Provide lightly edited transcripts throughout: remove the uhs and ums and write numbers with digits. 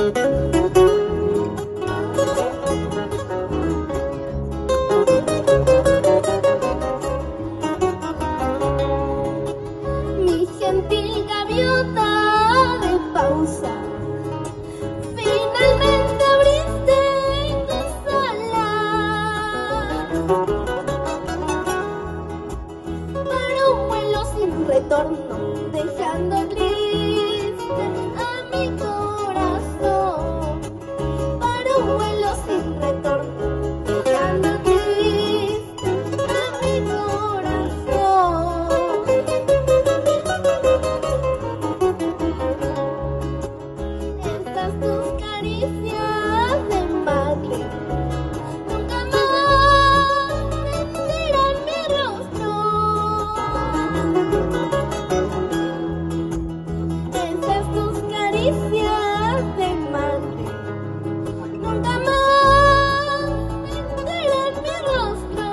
Mi gentil gaviota de pausa, finalmente abriste tus alas para un vuelo sin retorno, dejando triste a mi corazón. Para un vuelo sin retorno, dejando triste a mi corazón. Estas tus caricias de madre nunca más vencerán mi rostro. Estas tus caricias de madre nunca más vencerán mi rostro.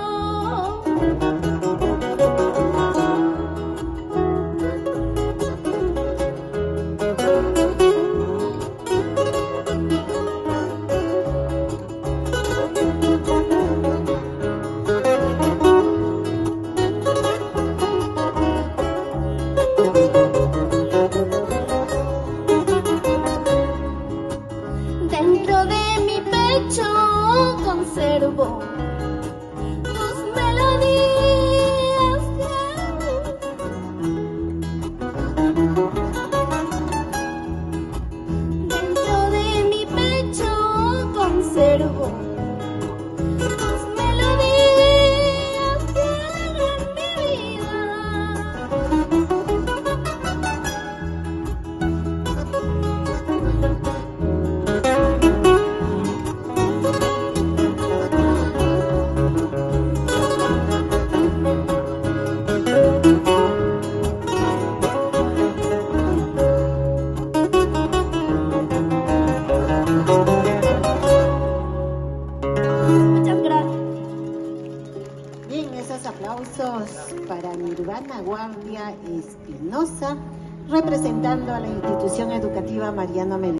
Dentro de mi pecho conservo tus melodías dentro de mi pecho conservo tus melodías que alegran mi vida. Muchas gracias. Bien, esos aplausos para Nirvana Guardia Espinosa, representando a la institución educativa Mariano Melgar.